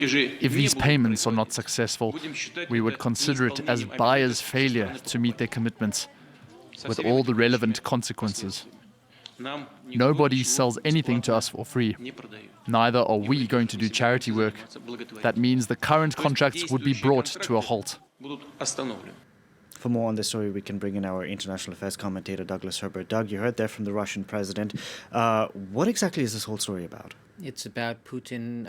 If these payments are not successful, we would consider it as buyers' failure to meet their commitments, with all the relevant consequences. Nobody sells anything to us for free. Neither are we going to do charity work. That means the current contracts would be brought to a halt. For more on this story, we can bring in our international affairs commentator, Douglas Herbert. Doug, you heard there from the Russian president. What exactly is this whole story about? It's about Putin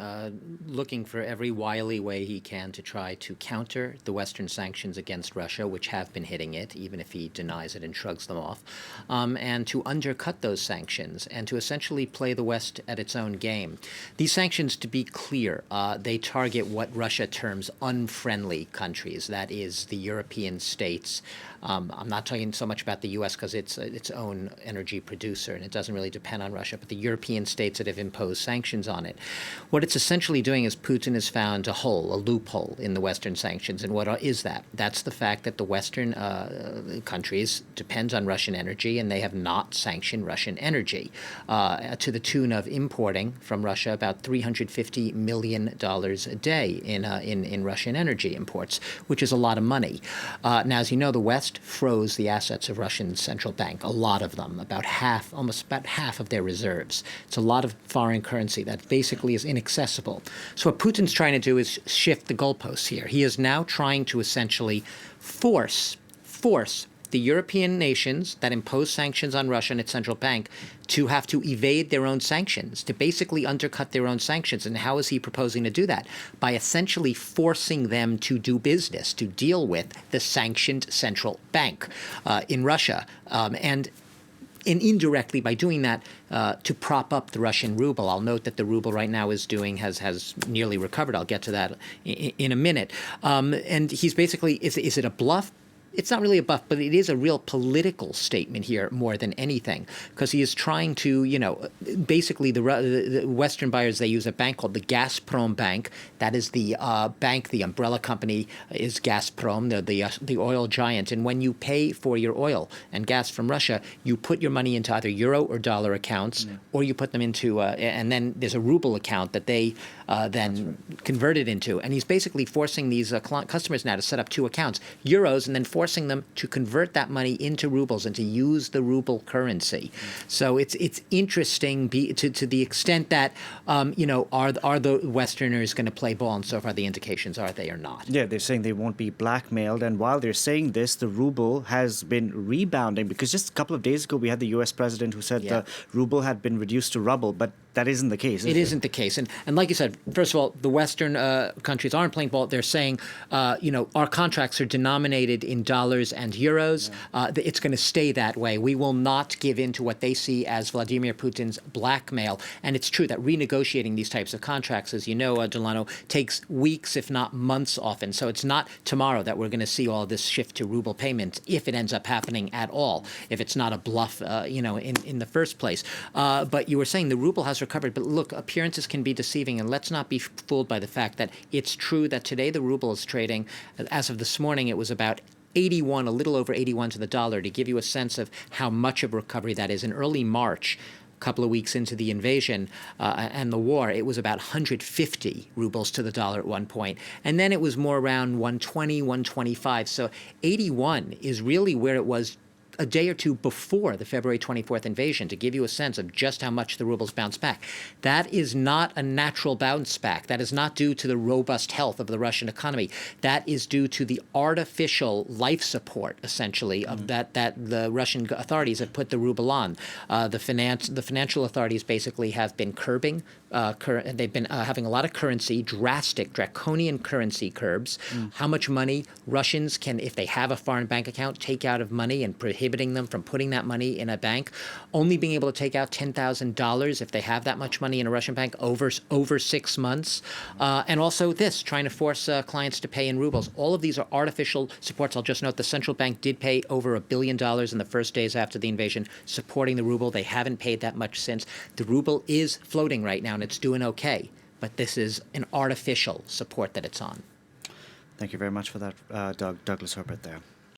looking for every wily way he can to try to counter the Western sanctions against Russia, which have been hitting it, even if he denies it and shrugs them off, and to undercut those sanctions and to essentially play the West at its own game. These sanctions, to be clear, they target what Russia terms unfriendly countries, that is, the European states. I'm not talking so much about the U.S. because it's its own energy producer and it doesn't really depend on Russia, but the European states that have imposed sanctions on it. What it's essentially doing is Putin has found a loophole in the Western sanctions. And what is that? That's the fact that the Western countries depend on Russian energy and they have not sanctioned Russian energy to the tune of importing from Russia about $350 million a day in Russian energy imports, which is a lot of money. Now, as you know, the West froze the assets of Russian central bank, a lot of them, almost about half of their reserves. It's a lot of foreign currency that basically is inaccessible. So what Putin's trying to do is shift the goalposts here. He is now trying to essentially force the European nations that impose sanctions on Russia and its central bank to have to evade their own sanctions, to basically undercut their own sanctions. And how is he proposing to do that? By essentially forcing them to do business, to deal with the sanctioned central bank in Russia. And indirectly, by doing that, to prop up the Russian ruble. I'll note that the ruble right now has nearly recovered. I'll get to that in a minute. And he's basically, is it a bluff? It's not really a bluff, but it is a real political statement here more than anything, because he is trying to, basically the Western buyers, they use a bank called the Gazprom Bank. That is the bank, the umbrella company is Gazprom, the oil giant. And when you pay for your oil and gas from Russia, you put your money into either euro or dollar accounts, or you put them into, and then there's a ruble account that they then convert it into. And he's basically forcing these customers now to set up two accounts, euros, and then forcing them to convert that money into rubles and to use the ruble currency. So it's interesting to the extent that, are the Westerners going to play ball? And so far the indications are they are not. Yeah, they're saying they won't be blackmailed. And while they're saying this, the ruble has been rebounding, because just a couple of days ago we had the U.S. president who said the ruble had been reduced to rubble, but that isn't the case. It isn't the case. And like you said, first of all, the Western countries aren't playing ball. They're saying, our contracts are denominated in dollars and euros. It's going to stay that way. We will not give in to what they see as Vladimir Putin's blackmail. And it's true that renegotiating these types of contracts, as you know, Delano, takes weeks, if not months often. So it's not tomorrow that we're going to see all this shift to ruble payments, if it ends up happening at all, if it's not a bluff, in the first place. But you were saying the ruble has recovered. But look, appearances can be deceiving, and let's not be fooled by the fact that it's true that today the ruble is trading, as of this morning, it was about 81, a little over 81 to the dollar, to give you a sense of how much of a recovery that is. In early March, a couple of weeks into the invasion and the war, it was about 150 rubles to the dollar at one point. And then it was more around 120, 125. So 81 is really where it was a day or two before the February 24th invasion, to give you a sense of just how much the rubles bounced back. That is not a natural bounce back. That is not due to the robust health of the Russian economy. That is due to the artificial life support, essentially, of that the Russian authorities have put the ruble on. The financial authorities basically have been curbing. They've been having a lot of draconian currency curbs. How much money Russians can, if they have a foreign bank account, take out of money, and prohibiting them from putting that money in a bank, only being able to take out $10,000 if they have that much money in a Russian bank over 6 months. And also trying to force clients to pay in rubles. All of these are artificial supports. I'll just note the central bank did pay over $1 billion in the first days after the invasion, supporting the ruble. They haven't paid that much since. The ruble is floating right now, and it's doing okay. But this is an artificial support that it's on. Thank you very much for that, Douglas Herbert there.